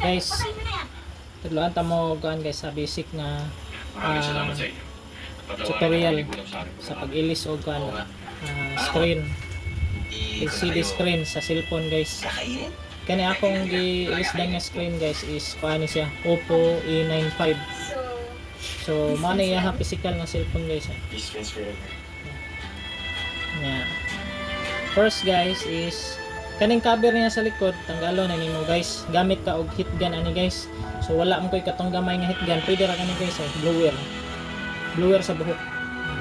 Guys, tudloan ta mo kuan guys sa basic na tutorial sa pag-ilis og kuan screen. LCD screen sa cellphone guys. Kani akong gi-ilisdan nga screen guys is kuan siya Oppo E95. So mao ni iya physical nga cellphone guys. Yeah. First guys is kaning cover niya sa likod, tanggalon na nimo guys. Gamit ka og heat gun ani guys. So wala mo koy katong gamay nga heat gun, pwede ra kani guys blower. Blower sa buhok.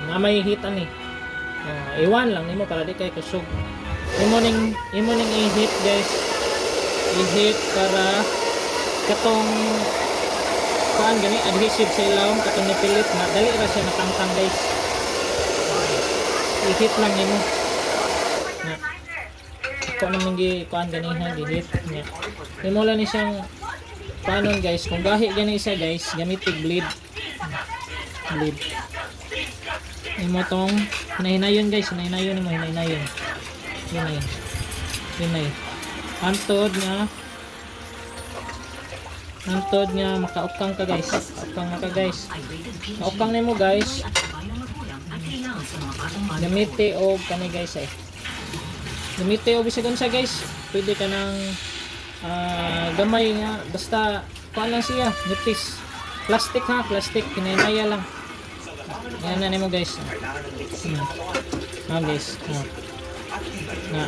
Na may heat ani. Iwan lang nimo para di kay kusog. Imo ning i-heat guys. I-heat para katong kuan gani adhesive sa ilawom katong nipilit na dali ra siya nakangtang guys. I-heat lang nimo. Na kung naman kuan ganihan gi-heat niya. Imula ni siyang panon guys, kung gahi gani isa guys, gamitig bleed. Bleed. Imo tong hinahinayon guys, hinahinayon mo hinahinayon. Hinay. Antod nga makaupkang ka guys. Maupkang nimo guys. Gamiti og kani guys Gamiti og bisagon sa guys. Pwede ka nang gamay nga basta kuan lang siya, nipis. Plastic ha, plastic kinaya lang. Yan na nimo guys. Guys. Na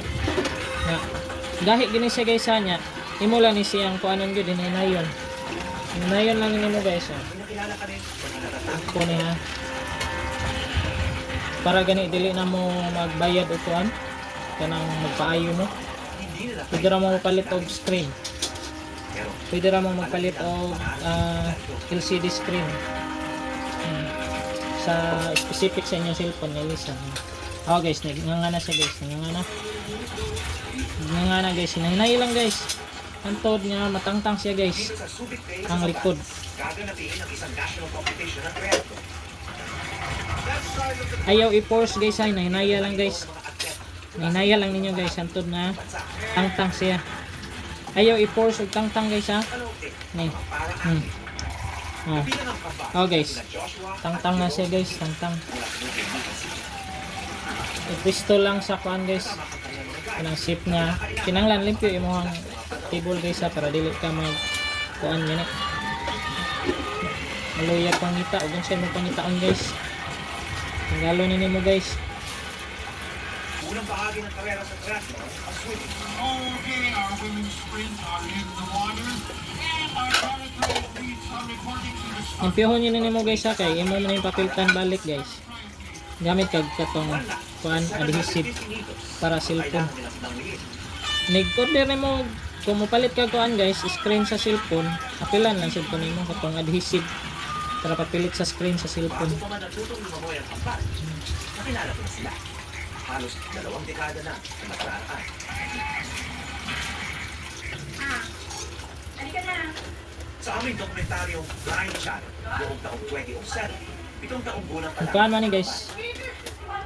gahi gini siya guys nya. Imo lang ni siyang kuanon gyud hinayon. Hinayon lang nimo guys. Ako ni ha. Para gani dili na mo magbayad og kuan kanang magpaayo mo. Pwede ra mo magpalit og screen. Pwede ra mo magpalit og LCD screen. Sa specific sa inyong cellphone nga lisan. Guys, nagnganga siya guys, nagnganga guys, hinahinay lang guys. Antod nga matangtang siya guys. Ang likod. Ayaw i-force guys, hinahinaya lang guys. Hinahinaya lang ninyo guys, antod na tangtang siya. Ayaw i-force og tangtang guys ha. Ni. Guys. Tangtang na siya guys, tangtang. I-pwesto lang sa kuan guys. Kanang sip nga. Kinanglan limpyo imong table guys ha, para dili ka mag kuan gani. Maluyag pangita ug unsa mo pangitaon guys. Tanggalon ni nimo guys. Unang bahagi ng karera sa triathlon, ang swimming. Okay, our women's sprint are in the water. And our monitor leads on recording to the start. Impihon nyo nimo guys ha, kay imo man yung papiltan balik guys. Gamit kag katong kuan adhesive para cellphone. Nig-order nimo kung mopalit kag kuan guys, screen sa cellphone, apilan lang sad nimo katong adhesive para papilit sa screen sa cellphone. Nakilala ko na sila. Halos 2 dekada na sa nakaraan. Halika na. Sa aming dokumentaryo, Blind Child, noong taong 2007, 7 taong gulang pa lang. Kuan man ni guys.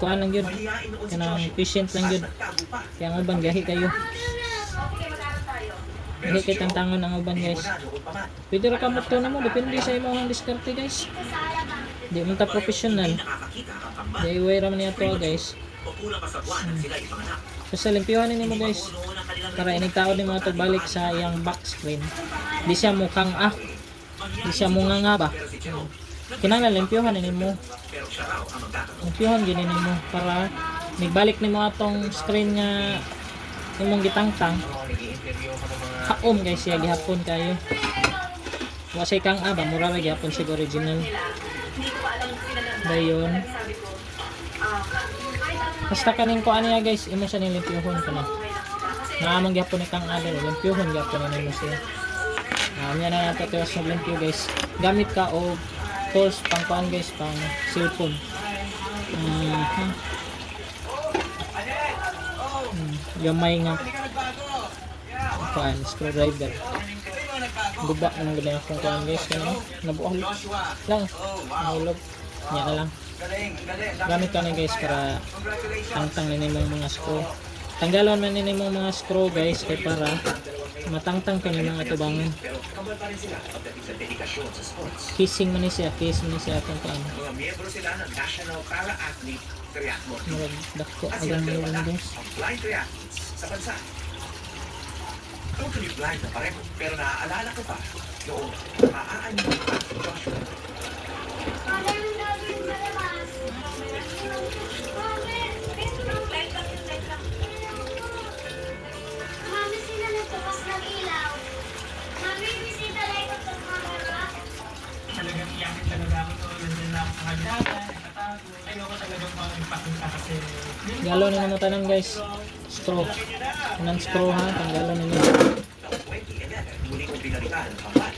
Kuan lang yun. Mahihain noon si Kanang Joshua. patient lang yun. Nagtago pa. Kaya ang uban gahi kayo. Sige, mag-aaral tayo. Gahi kay tantangon ang uban guys. Pwede ra ka mo to na mo, depende sa imong diskarte guys. Di man ta professional. Di way ra man niya to guys. Basta limpyuhan nimo guys. Para inigtaod nimo to balik sa iyang back screen. Di siya mukhang di siya munganga ba. Kinahanglan limpyuhan nimo. Limpyuhan gini nimo para migbalik nimo atong screen nga imong gitangtang. Haom guys siya gihapon kayo. Wasay kang ba mura ra gihapon sig original. Dayon. Basta kaning ko ano ya guys, imo siya nilimpyuhon ko na. Naamang gyapon ni kang ada, limpyuhon gyapon na nimo siya. Nya na nato tiwas sa limpyo guys. Gamit ka og tools pang kuan guys, pang cellphone. Gamay nga kuan screwdriver. Guba nang gani akong kuan guys, kano nabuang lang. Nahulog. Nya na lang. Gamit ka na guys para tangtang nini mong mga screw. Tanggalon man nini mong mga screw guys kay para matangtang ka nilang atubangan. Pero kambal pa rin sila pagdating sa dedikasyon sa sports. Kissing man ni siya kung paano. Mga miyembro sila ng National Para-Athlete Triathlon. Murag dako At agang silang dalawa yun na guys. ang blind triathletes sa bansa. Totally blind na pareho, pero naaalala ko pa noong maaani mo pa si Joshua. Mami, sila nagtukas ng ilaw. Mami, bisita lang ito sa camera. Talagang iyakin talaga ako to. Nandiyan na ako sa hagdanan, nakatago. Ayoko talagang makipakita kasi Galo ni mo tanan guys. Screw. Anong screw ha? Tanggalon ninyo. Taong 20 agad, muli kong binalikan ang kambal.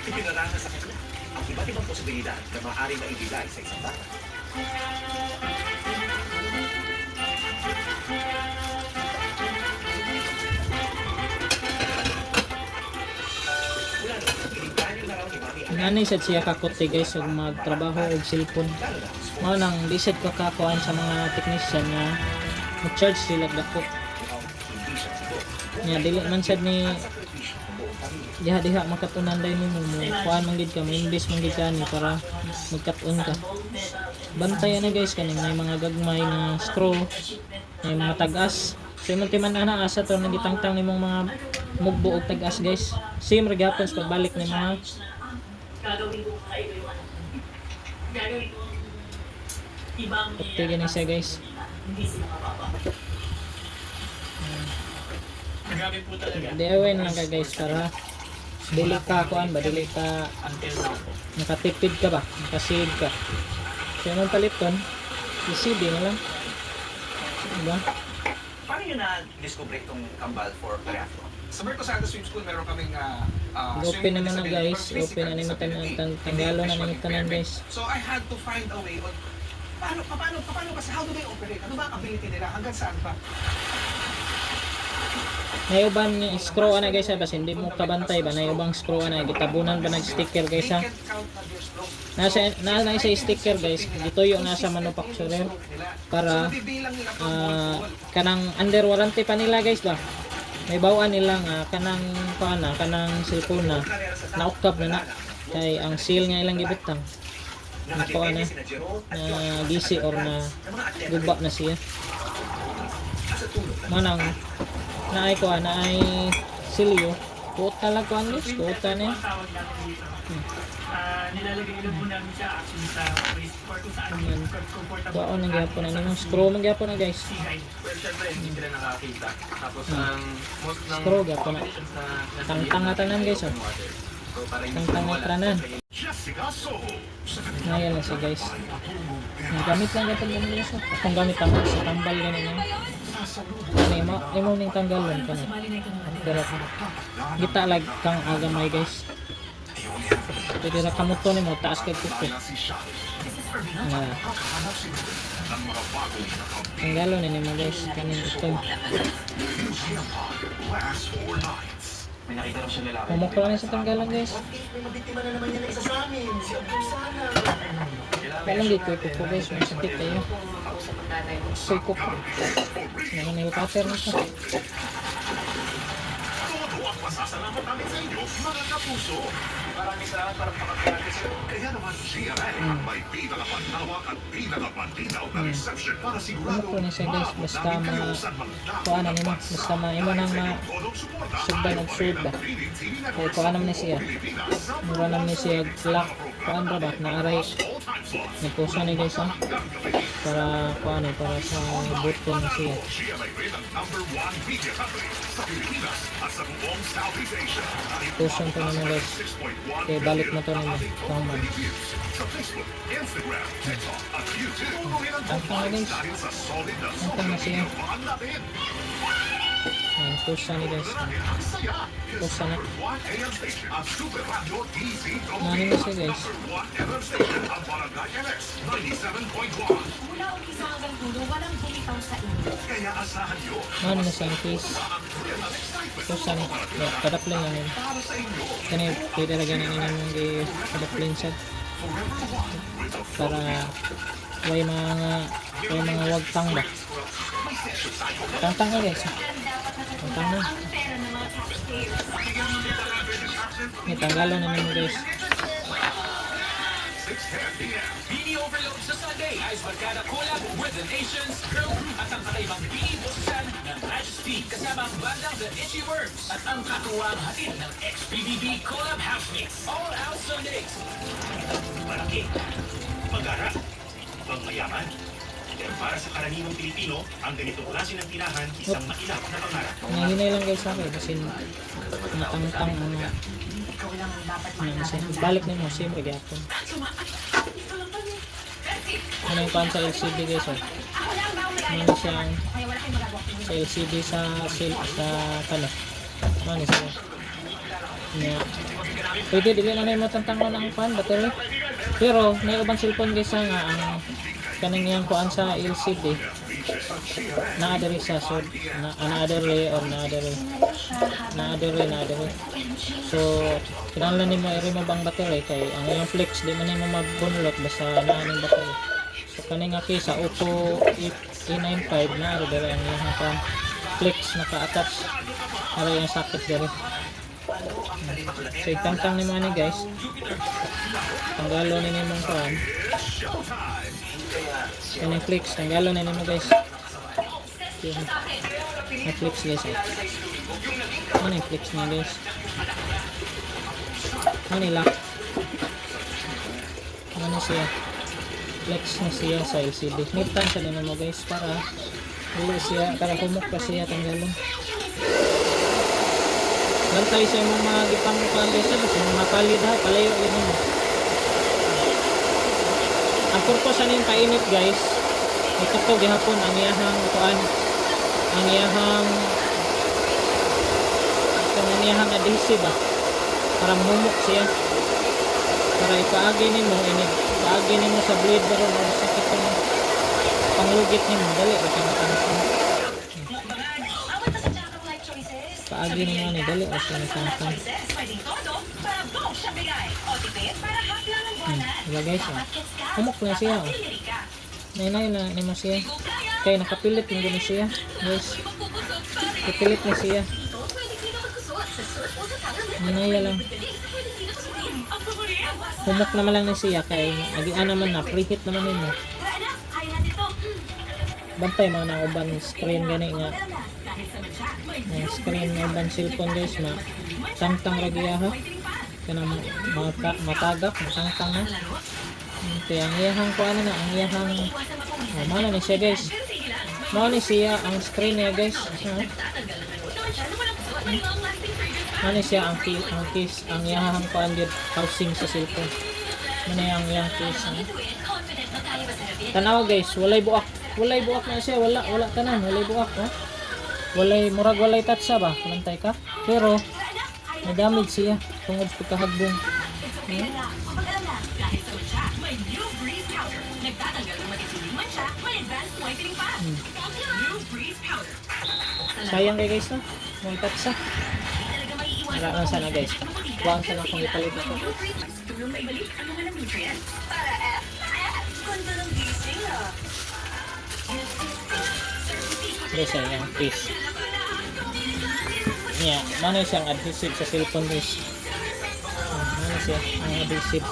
Ipinarana sa kanila ang iba't ibang posibilidad na maaaring maibigay sa isang bata. Mula noon, iligtahan yung laraw ni Mami Ana, Nanay sad siya kakote guys ug magtrabaho og cellphone. lalo na ang sports. Mao nang lisod ko kakuan sa mga technician na mag-charge sila dako. Mukhang hindi siya sigo. Nya dili man sad ni Ang sakripisyo ng buong pamilya. diha makatunan day nimo mo kuan man gid ka mo imbes man gid ka ni para magkat-on ka. Bantayan na guys kaning may mga gagmay na screw, may mga tag-as. So imong timan ana asa to nagitangtang nimong mga mugbo og tag-as guys. Same ra gyapon sa pagbalik ni mga gagawin ko kayo yung ano. Gagawin ko ibang puti gani siya guys. hindi sila mapapa. Nagamit po talaga DIY na lang ka guys para dili ka kuan ba dili ka until now po. nakatipid ka ba, nakasave ka. So imong paliton, i-CD na lang. Diba? Paano nyo na-discover itong kambal for triathlon? Sa Mercosada Swim School, meron kaming Open naman na guys, open na naman tanggalo na naman tanan guys. So I had to find a way on paano ba, how do they operate? Ano ba ang ability nila? Hanggang saan ba? Nayuban ni screw ana guys bas hindi mo kabantay ba nayubang screw ana gitabunan ba nag sticker guys ha. They can count na their stroke. Na isa sticker guys gituyo na sa manufacturer para Bibilang nila per ball. kanang under warranty pa nila guys ba. May bawaan nilang kanang paana kanang cellphone na naukab na kay ang seal nga ilang gibutang Nakadepende na sina Jerome at na Joshua gisi sa or kanilang na ng mga atleta guba rin. na siya. At sa tulong ng Manang naay ko naay silyo kuota lang ko guys kuota na Ang tawag natin dito. Nilalagay lang po namin siya actually sa waist for kung saan Ayan. comfortable. kuwaon na gyapon na nimong screw man gyapon na guys. Well, syempre, hindi sila nakakita. Tapos, Hmm. ang most ng Screw, gapo na. competitions na nasa Tangtang nga tanan, guys, oh. open water. So, para hindi Tangtang nga mawala. tanan. Jessica Soho sa Ngayon na siya guys. Gamit lang gyapon mo guys. Akong gamit ang sa tambal gani na. Ani mo imo ning tanggalon kani. Dara ko. Kita lag kang agamay guys. Pwede ra kamuto nimo taas kay puti. Tanggalon ni nimo guys kanin ito. May nakita raw siya lalaki. Mumukha lang sa tanggalon guys. may mabiktima na naman yan na isa sa amin, si Abdul Sana. Walang di kuy ko guys, masakit kayo. Kuy ko. Naman yung pattern nito. Todo ang masasalamat namin sa inyo, mga kapuso. Maraming salamat para makapagpapagod sila. Kaya naman GMA may pinakapanlawak at pinakapanlinaw na reception para sigurado Ano po na siya guys, basta namin kayo sa kuha na nimo, basta imo nang sugdan og sud ba. Kaya kuha naman na siya. Mura naman na siya lock. Kuhaan ra ba? Naaray. Nagpusa ni guys ha. Para kuha na, para sa button na siya. GMA rin ang #1 media company sa Pilipinas at sa buong Southeast Asia. Pusan to naman guys. Kaya balik mo to nimo. Kaman. Sa Facebook, Instagram, TikTok at YouTube. Tuloy ang Tangtang na guys. dahil sa solid na Tangtang na siya. ginawa natin. Ayan, pusa ni guys. Ang saya. Pusa na. #1 AM station at Super Radio DZWB. Nani na siya guys. #1 FM station ang Barangay MX 97.1. Mula umpisa hanggang dulo, walang bumitaw sa inyo. Kaya asahan nyo Ano na siya case. ang thrill at excitement Pusa ni. Kadaplan lang yun. para sa inyo. Kani, pwede na ganin na nang kadaplan siya. Forever One with the Para May mga wagtang ba? Tangtang na guys. Tangtang na. May tanggalan na naman guys. 6:10 p.m. Bini Overload sa Sunday ay barkada collab with the Nations Crew at ang kataibang Bini Buksan ng Majesty kasama ang bandang The Itchy Worms at ang katuwang hatid ng XPBB Collab House Mix. All Out Sundays. Malaki, pag-ara, pangmayaman. Pero para sa karaniwang Pilipino, ang ganitong klase ng tirahan isang mailap na pangarap. Nanginay lang guys sa akin kasi matangtang ano. Balik na mo, siyempre gyapon. Ano yung pan sa LCD guys oh. Ano siyang sa LCD sa kano. Ano siya. Yeah. Pwede dili na mo tantang mo ng pan battery. Pero may ubang cellphone guys nga ang kaning yang kuan sa LCD na-adere siya so na-adere or na-adere so kinahanglan nimo i-remove ang battery kay ang ilang flex di man nimo mabunlot basta naaning battery so kaning aki sa Oppo E95 na-adere ang iyang kuan flex naka-attach ara yung socket dere so itangtang nimo ani guys tanggalon nimo ang kuan kaning flex tanggalon na nimo guys Netflix guys eh. Ano Netflix na guys? Ano lock? Ano siya? Flex na siya sa LCD. Niptan sa din mo guys para dili siya para humok pa siya tanggalon. Bantay sa imong mga gipang kuan guys sa mga palid ha palayo yun mo. Ang purpose sa ning painit guys. Ito to gihapon ang iyahang kuan ang iyahang adhesive ba para humok siya para ipaagi nimo sa blade baron or sa kitong panglugit nimo dali ba kang paagi nimo ni dali o sa tangtang yeah guys humok na siya oh. Nay na nimo siya kaya nakapilit yung gano'n siya guys kapilit na siya nanaya lang humok naman lang na siya kaya agian naman na preheat naman yun bantay mga nauban screen gani nga screen nga uban cellphone guys ma tangtang ragiya ha kanang matagap matangtang na kaya ang iyahang ko ano na ang iyahang mana ni siya guys mana ni siya ang screen niya guys mana siya ang case ang iyahang ko ang housing sa cellphone mana yung iyang case tanaw guys walay buak na siya wala tanan walay buak ha walay tatsa ba kalantay ka pero may damage siya tungod pagkahagbong sayang kay guys no may tatsa wala lang sana guys huwag sana kung ipalit ako guys yung case yeah mana siyang adhesive sa cellphone guys mana siya ang adhesive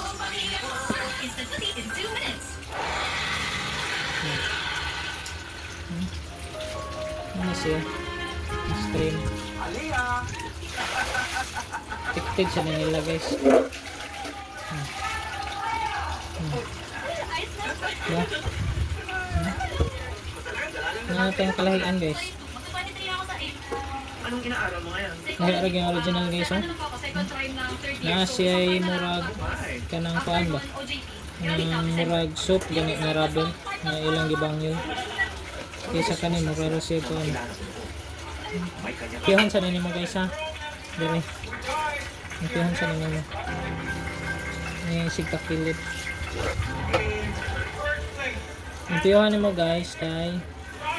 ano siya ang screen tiktig siya na nila guys yeah. Tayong kalahian guys Anong inaaral mo ngayon? nahirag yung original guys na siya ay murag kanang paan ba murag soup ganit na rubber na ilang gibang yun kaysa kanin murag siya po ano pihon sa nini mo guys ha dire ang pihon sa nini mo may sigkakilit ang pihon mo guys kay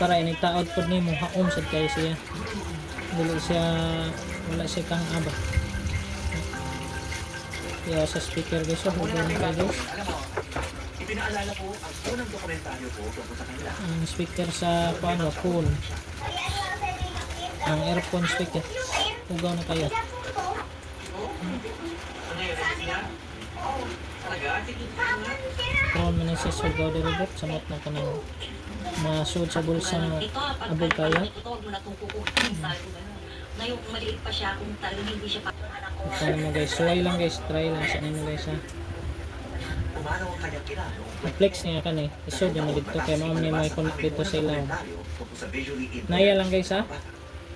para initaod po ni mo haom sad kayo siya wala siya kang aba sa speaker guys so huwag mo kayo guys Ipinaalala ko ang unang dokumentaryo ko tungkol sa kanila. Ang speaker sa paano, phone. Ang earphone speaker. Ugaw na kayo. Ano yun? Siya? Talaga? Phone man sa sugaw diribot. Samot na kanang masud sa bulsa mo. Abog kayo. Ito, huwag mo na itong kukuhin. Sabi ko gano'n. Ngayon, maliit pa siya kung talagang hindi siya pa anak ko. Paano mo guys. Suway lang guys. Try lang sa inyo guys ha. Umano ang kanyang kinano. I-flex niya ka ni. Isod yung dito. Kaya mga may connect dito sa ilaw. Tungkol sa visually impaired. Naya lang guys ha.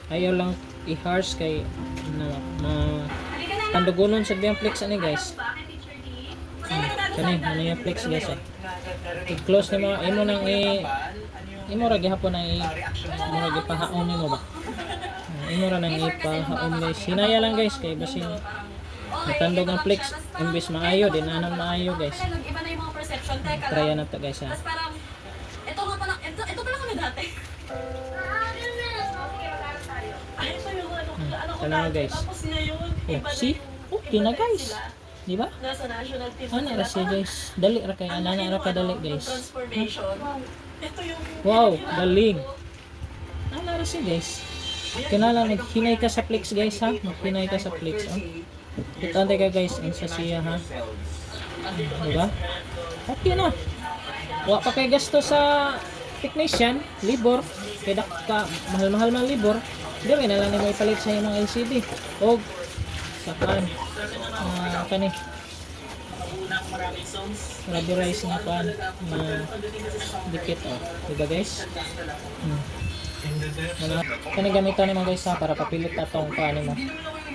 Ayaw lang i-harsh kay tandugunon sa biyang flex ani guys. Kani ano yung flex guys eh. I-close ni mo imo nang imo ra gihapon nang imo ra gipahaon nimo ba. Imo ra nang ipahaon guys. Hinaya lang guys kay basin natandog ang flex imbis maayo din anong maayo guys. Iba na yung mga perception. Teka lang. Try na to guys ha. Tapos parang, ito nga pala, ito pala kami dati. Ay, ito yung ano ko Tanaw, dati. guys. Tapos ngayon, Oh, iba na see? yung Okay na guys. Di ba? nasa national team Ano ra siya guys. Dali ra kay ana ra ka dali guys. Transformation. Ito yung... Wow, galing. Ano ra siya guys. Kinala maghinay ka sa flex guys ha. Maghinay ka sa flex oh. Kitante ka guys ang sa siya ha. Diba? Okay na. Wa pa kay gasto sa technician, libor. Kaya ka mahal-mahal man libor. Dire na lang nimo ipalit sa imong LCD. O sakan kani rubberized na pan na dikit oh. Diba guys? Kani gamiton nimo guys ha para papilit atong paano mo.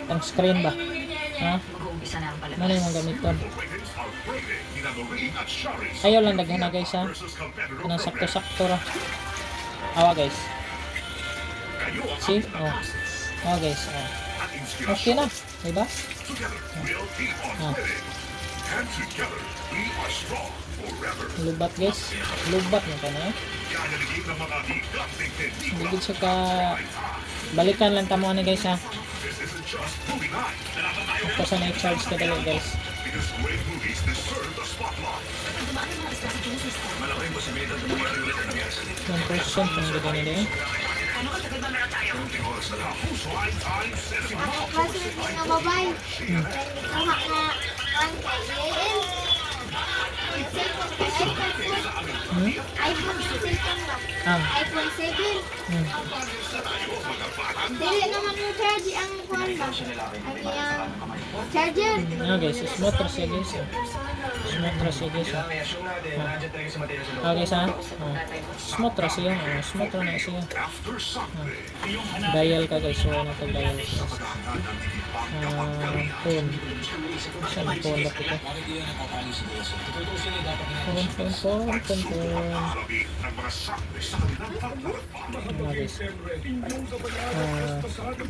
Ang screen ba? Ha? Mag-uumpisa na ang pala. Ano yung gamiton? Ayaw lang daghan na guys ha. Kanang sakto-sakto ra. Awa guys. See? Oh. Awa guys. Oh. Okay na. Diba? Ah. Lubat guys. Lubat na ka na eh. Bigid siya ka... Balikan lang tamo na guys ha. Ito sa na-charge ka dali guys. One person kung ganda na din. Kasi nga babay. Tama na ang iPhone 7 ba? iPhone 7. Dili naman yung charge ang kuwan ba? Ang iyang charger. Ano guys, smooth ra siya guys. Smooth ra siya guys. Guys ha. Smooth ra siya. Smooth ra na siya. Dial ka guys. So na to dial. Phone. Saan phone ba ito? Phone. Ano guys? 1,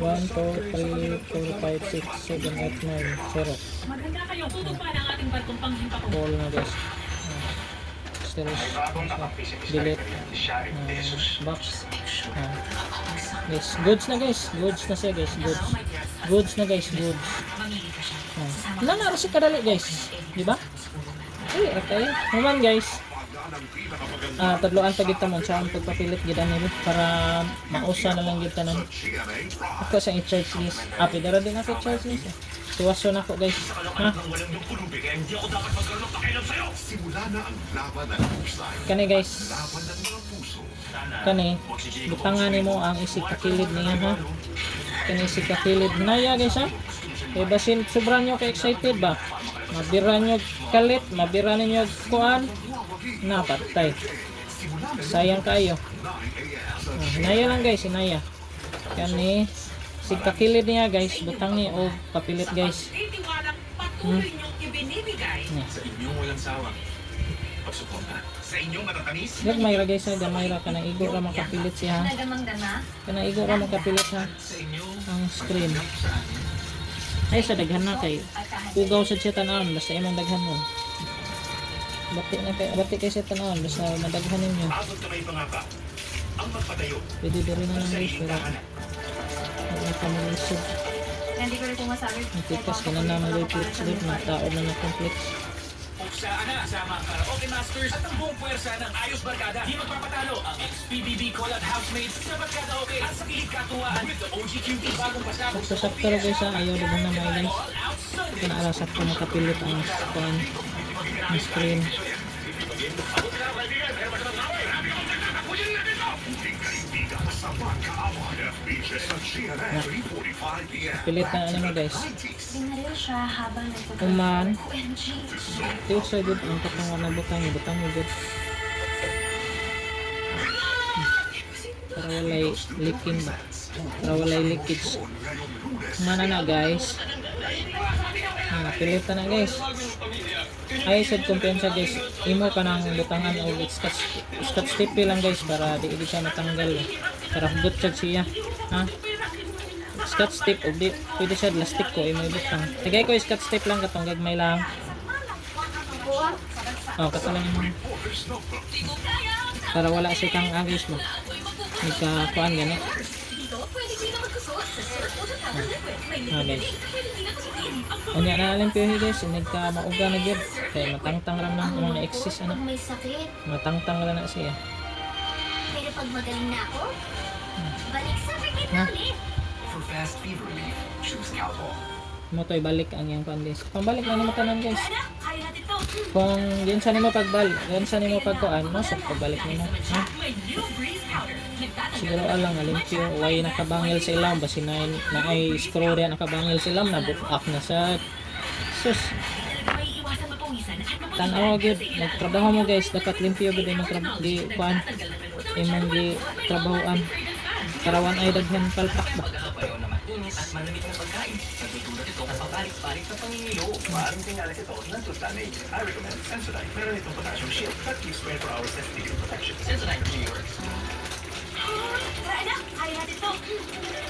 2, 3, 4, 5, 6, 7, 8, 9, 0. Maganda kayo. Tutok pa ng ating barkong panghimpapong. Call na guys. Still delete. Box. Guys, goods na guys. Goods na siya guys. Goods. Goods na guys. Goods. Nanaro si kadali guys. Diba? Ay, okay. Naman guys. Tadloan pa kita mo sa ang pagpapilit gid ani para mausa na lang gid tanan. Ako sa i-charge guys. Pwede ra din ako i-charge guys. Tuwaso na ako guys. Ha? Kani guys. Kani butangan nimo ang isig kakilid niya ha. Kani isig kakilid na ya guys ha. Kaya basin sobrang nyo ka-excited ba? Mabira nyo kalit, mabira ninyo kuan. Napatay. Sayang kayo. Hinaya lang guys, hinaya. Kani sig kakilid niya guys, butang ni o papilit guys. Titiwalang patuloy niyong ibinibigay. Sa inyong walang sawang pagsuporta. Sa inyong matatamis, Gagmay ra guys, gamay ra kanang igo ra makapilit siya. Nagamang-dama. Kanang igo ra makapilit ha. Ang screen. Ay sa daghan na kay ugaw sa siya tanan basta imong daghan mo. Bati kay siya tanan basta madaghan ninyo. abot na may pangapa. Ang magpatayo. Pwede din rin naman guys pero wala ka malisod. Hindi ko rin kung masabi. Ang tikas ka na naman may flex ulit, magtaon na na complex. Pagsaan na sama ang Karaoke Masters at ang buong puwersa ng Ayos Barkada. Di magpapatalo ang XPBB Collab Housemates sa Barkada Okay at sa kilig katuwaan with the OGQP bagong pasabog sa Sakto ra guys ha, ayaw di ba na may guys. All Out Sunday. Kanaalasak ko makapilit ang kuan ang screen. Pilit na ano mo guys. Binaril siya habang nagpapagawa. Uman. OMG. Tiyo sa good ang katong na butang mo good. Para walay leaking ba? Para walay leakage. Mana na guys. Pilit na guys. Ay sad kumpensa guys. Imo ka nang butangan o scotch tape lang guys para di siya matanggal. Para good siya. Ha? Scotch tape o di pwede siya plastic ko imo ibutang. Tagay ko scotch tape lang katong gagmay lang. Oh, katalan mo. Para wala siya kang agis mo. Nagka-kuan gani. Guys. Unya na alam piyo guys, nagka-mauga na gyud. Kay matangtang lang ng mga exist Pag ano. may sakit, Matangtang lang na siya. pero pag magaling na ako, balik sa sakit Ha? ulit. For fast fever relief, choose Calpol. Mo to'y balik ang iyang kuan guys. Pambalik na naman tanan guys. Kaya natin to. Kung yun sa nimo pagbalik, yun sa nimo pagkuan, no, so pagbalik nimo. Ha? May new breeze powder. Siguro alang alimpyo, way nakabangil sa ilam basi na ay screw diyan nakabangil sa ilam na buak na sa sus. May iwasan mapawisan at mapulitan. Tanaw gyud, nagtrabaho mo guys, dapat limpyo gyud imong di kuan, imong di trabahoan. Karawan ay daghan palpak ba. Payo naman tunis at malamig na pagkain. Natutulad ito sa pabalik-balik na pangingilo. Maaaring tingnan ito ng Sultanate. I recommend Sensodyne. Meron itong potassium shield that keeps 24 hours SPF protection. Sensodyne really works. Tara anak, kaya natin to.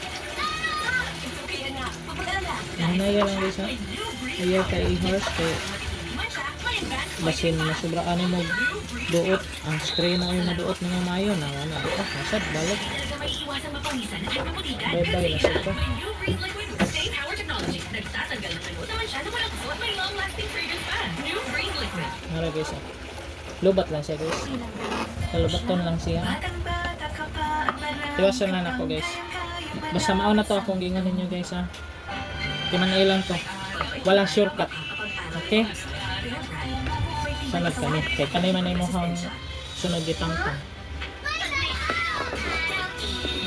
It's okay anak, pag-alala. Nanaya lang guys ha. Ayaw kay i-horse kay Man siya, may advance basin na sobraan mo duot ang spray na yung naduot ng mayo na wala nasad balik. talaga may iwasan mapawisan at mapulitan. Bye bye na siya. May new breeze liquid with stay power technology. Nagtatanggal ng ano naman siya na walang kusot. May long-lasting fragrance pa. New breeze liquid. Mara guys ha. Lubat lang siya guys. Kalubaton lang siya. Batang-bata ka pa at marami Iwasan lang ako guys. Basta mauna to akong gingan ninyo guys ha. Kinangailan to. Walang shortcut. Okay? Sanad kami. Kaya kanay man ay mohang sunod gitangtang.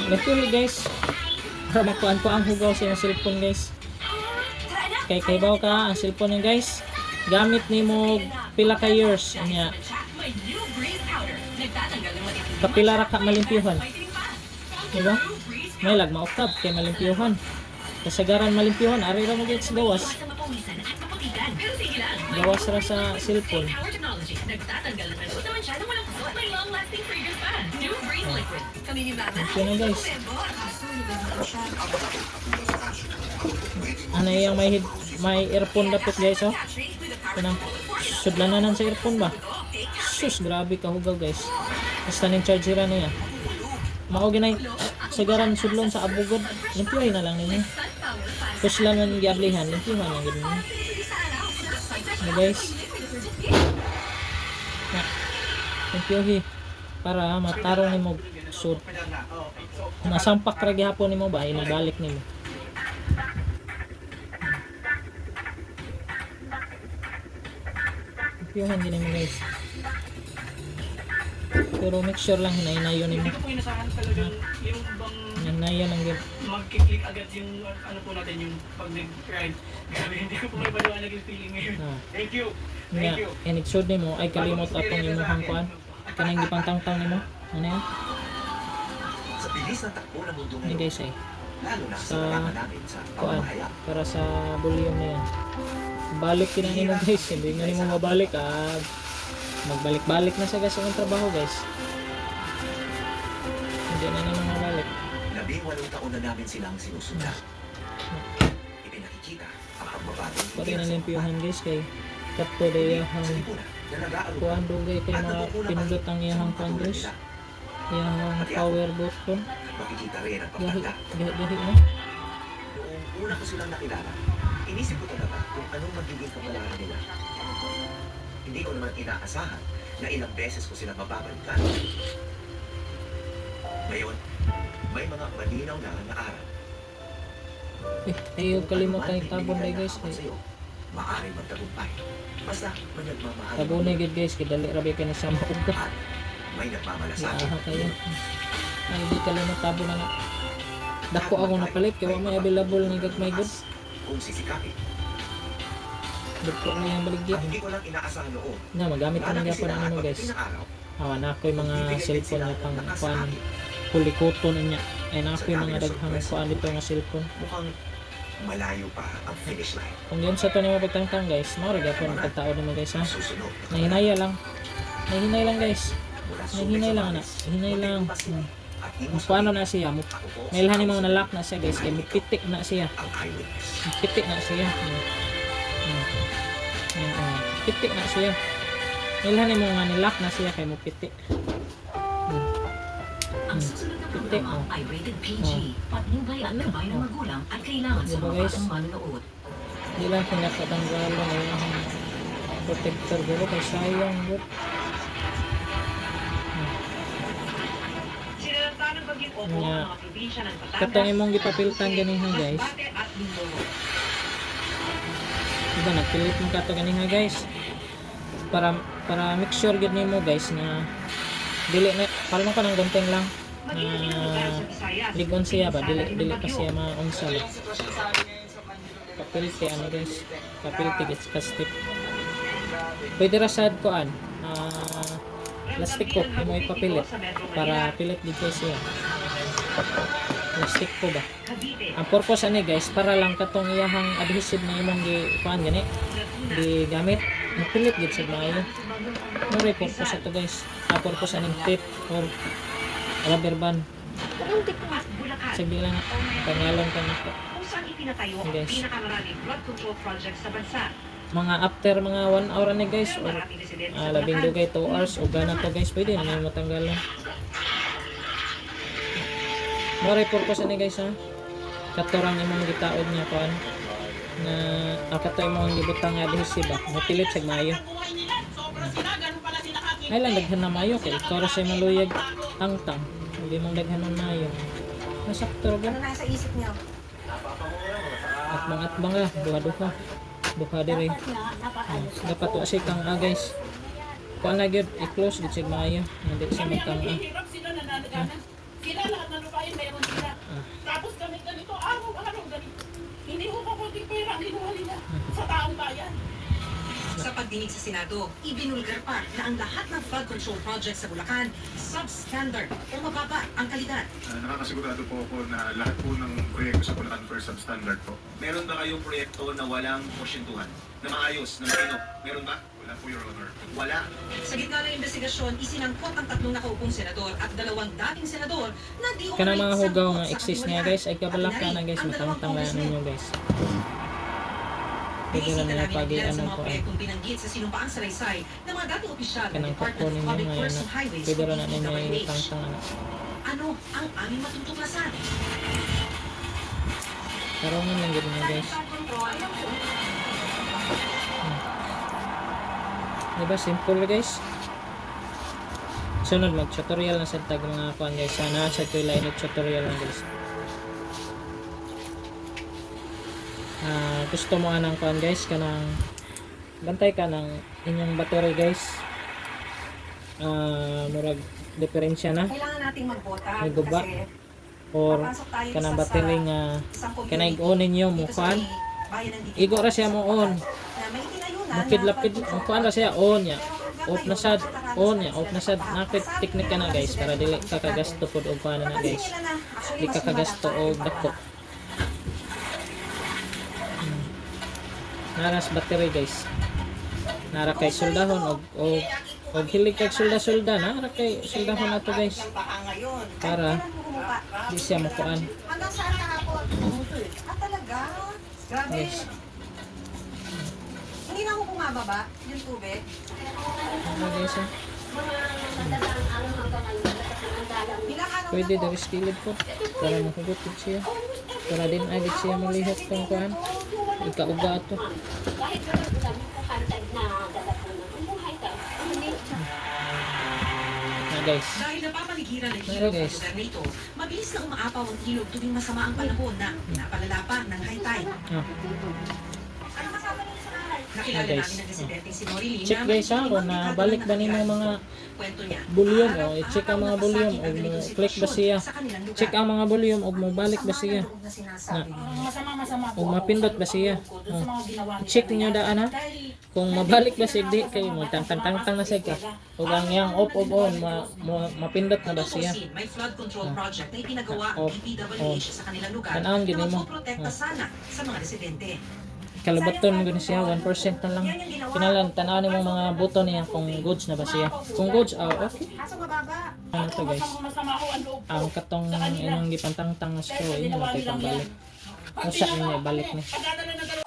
Lefuli guys. Para makuan ko ang hugaw sa iyong cellphone guys. Kay kaybaw ka ang cellphone niyo guys. Gamit ni mo pila ka years. Anya. May new breeze powder. Nagtatanggal ng matitinding Kapila ra ka malimpyuhan. may tining pa. Diba? May lag mauktab kay malimpyuhan. Kasagaran malimpyuhan. Ari ra mo guys gawas. Iwasan mapawisan at maputigan. Pero sige lang. Gawas ra sa cellphone. Power technology. Nagtatanggal ng ano naman siya na walang kusot. May long-lasting fragrance pa. New breeze liquid. Kami ni Mama. Okay na guys. Ano yung may earphone dapat guys oh. Kanang sudlanan sa earphone ba? Sus, grabe ka hugaw guys. Basta ning charger na niya. Mao ginay sagaran sudlon sa abugod. Limpyohin na lang ninyo. Kuslan man giablihan, limpyohan na gid ninyo. Ano guys? Na, limpyohi para matarong nimo sud. Nasampak ra gihapon nimo ba inabalik nimo. Limpyohan din nimo guys. Pero make sure lang hinay-nayo nimo. Hindi ko po inasahan talaga yung bang Hinay-nayo lang gid. mag-click agad yung ano po natin yung pag nag-ride. Grabe, hindi ko po may paliwanag yung feeling ngayon. Ah. Thank you. Nga, Thank you. inigsud nimo ay kalimot atong imong kuan. Kanang gipangtangtang nimo. Ano yan? Sa bilis ng takbo ng mundo Ni ngayon, guys ay lalo na sa sa kailangan namin sa kuan pamamahayag. para sa volume na yan. Balik kina nimo guys, hindi nga nimo mabalik magbalik-balik na sa gas ang trabaho guys. Hindi na nimo mabalik. 18 taon na namin silang sinusundan. Ipinakikita ang pagbabago ng Pati na limpyuhan guys kay kapto de sa yang lipunan na nag-aalok kuan dugay kay mga pinindot ang iyang kuan guys. Yang power button. Makikita rin ang Gahi, pagtanda. gahi na. Noong una ko silang nakilala, inisip ko talaga kung anong magiging kapalaran nila. Hindi ko naman inaasahan na ilang beses ko sila mababalikan. Ngayon, may mga malinaw na araw. Ayaw kalimutan yung tabon na guys. Maaaring magtagumpay. Basta may nagmamahal. Tabon na yun guys, kidali rabi ka na siya mauga. At may nagmamalasakit. Yaha kayo. Ay, di kalimutan tabon na nga. Dako ako napalit, kaya may available na gagmay good. Kung sisikapin. Dako na yung baligya. At hindi ko lang inaasahan noon. Na, magamit ko na gapon ano guys. Araw, Awan na ako yung mga cellphone na pang kuan. Kulikoton niya. Ay na ako yung mga daghang kuan dito nga cellphone. mukhang malayo pa ang finish line. Kung yun sa to ni mo pagtangtang guys, maurag ako ng pagtao naman guys ha. Susunod. Nahinaya lang. Nahinay lang guys. Mula Nahinay lang na. Hinay lang. Paano na siya? Mailhan yung mga nalak na siya guys. Kaya mupitik na siya. ang eyewitness. Mupitik na siya. Pitik na siya. Mailhan yung mga nilak na siya. Kaya mupitik. Ang susunod na Pitik. programa ay rated PG. Patnubay at gabay ng magulang at kailangan sa Diba, mga guys? batang manonood. Hindi lang pinakatanggalan na yung protector guro. Kaya sayang bro. Sinalanta ng Bagyong Opo Nga. ang mga probinsya ng Batangas, Katong imong gipapiltan ganiha guys. Masbate at Mindoro. Diba nagpilit mo kato ganiha guys. Para make sure gid nimo guys na dili na palmo ka ng gunting lang. Maging ilang lugar sa Visayas, Ligon siya ba? pinsala Dili ng pa bagyo. siya maunsa ba? Sitwasyon sa amin ngayon sa Manila. Kapilte ano guys? Kapilte gets plastic. Pwede ra sad koan. Plastic ko imo ipapilit para pilit dito siya. Plastic ko ba? Cavite, Ang purpose ani guys para lang katong iyahang adhesive na imong gi kuan gani di gamit. Mapilit gid sa maayo. Mo ray purpose ato guys. Purpose aning tape or rubber band. at Bulacan, Sige lang pangalan ka nito. kung saan itinatayo ang Guys. pinakamaraming flood control project sa bansa. Mga after mga 1 hour ni guys Pero or maraming residente sa labing Bulacan, dugay 2 hours o gana to guys pwede na may matanggalan. Maray purpose ani guys ha. Katorang imong gitaod niya kuan na kato imong gibutang nga adhesive ba. Mapilit sa maayo. Ay lang daghan na maayo kay ikaw ra sa maluyag tangtang. Hindi mong daghan na maayo. Nasakto ra Ano nasa isip niya? at banga duha-duha. Duha dire. Dapat wa siya kang guys. Kuan na gyud i-close gid sig maayo. Hindi siya matang Hirap sila nananaganan. Sila lahat ng lupain meron sila. Tapos kami ganito, araw-araw ganito. Hindi ko kakunting pera ang kinuha nila sa taong bayan. Sa pagdinig sa Senado, ibinulgar pa na ang lahat ng flood control projects sa Bulacan substandard o mababa ang kalidad. Nakakasigurado po ako na lahat po ng proyekto sa Bulacan per substandard po. Meron ba kayong proyekto na walang porsyentuhan? Na maayos, na matino? Meron ba? Wala po, Your Honor. Wala. Sa gitna ng investigasyon, isinangkot ang 3 nakaupong senador at 2 dating senador na di kanang mga umano'y hugaw sangkot nga sa exist niya katiwalian. guys ay kabalak ka Pati na guys ang 2 matangtang lang congressmen. ninyo guys. Pwede Binisita na nila namin pagi ilan sa ano mga po proyektong binanggit sa sinumpaang salaysay ng mga dating opisyal ng kanang Department kukunin of niyo Public ngayon Works na and Highways pwede o rin na ninyo DPWH. itangtang ano. Ano ang aming matutuklasan? Tarungan lang gid niyo guys. Diba simple guys. Sunod mag tutorial na sa tag mga kuan guys. Sana sa line tutorial lang guys. Gusto mo anang kuan guys kanang bantay ka ng inyong battery guys. Murag diferensya na Kailangan nating magbota May guba. kasi or papasok tayo kanang sa battery nga isang community kanay on ninyo mo dito sa kuan. may bayan ng Dikit. Igo ra siya mo on. Na may tinayunan na Lapid-lapid ang kuan ra siya on ya. Pero Off na sad, on ya, off na sad. Nakit teknik ka na guys para dili ka kagasto pod og kuan na guys. Di ka kagasto og dako. Naras battery guys. Nara kay soldahon og hilig kay solda-solda nara kay soldahon nato guys. Para di siya makuan. Hanggang saan kahapon? Talaga? Grabe. Yes. Hindi na ako bumababa yung tubig. Ano guys ah. Ilang araw Pwede na po. dari skillet po para mahugot gid siya. Para din agad siya malihok kung kuan. Ikauga to. Kahit wala ko lang yung kakantag na dala ko ng buhay. guys. Dahil napapaligiran ng Meron, ilog ang guys. lugar na ito, mabilis na umaapaw ang ilog tuwing masama ang panahon na pinapalala pa ng high tide. Ah. Nakilala guys. namin ang residente si Norilina. Check guys ha, kung nabalik ba nimo mga volume o i-check ang mga volume o click ba siya. Check ang mga volume o mabalik ba siya. Na, Masama o mapindot ba siya. Sa mga ginawa nila. Check niyo daan ha. Kung mabalik ba siya di kayo mo tang na siya ka. O ang yang off on mapindot na ba siya. May flood control project na ipinagawa ng Off, DPWH sa kanilang lugar Tanawon, na gini mo. magpoprotekta sana sa mga residente. Kalabaton gud siya 1% na lang. Kinalan tanaw nimo mga buto niya kung goods na ba siya. Kung goods okay. Aso mababa. Ano to guys? Masama ko ang loob ko. Ang katong inong gipantang-tang na straw inyo na kay balik. Usa niya balik ni. Pagdadala ng dalawa.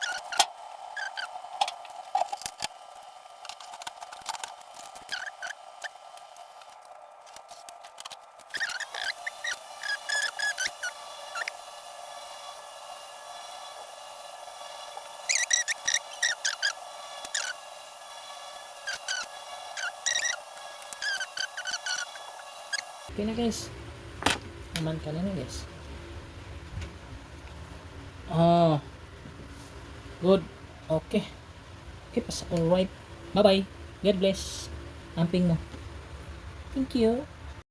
Okay na guys. Naman ka na guys. Oh. Good. Okay. Okay, alright. Bye-bye. God bless. Amping mo. Thank you.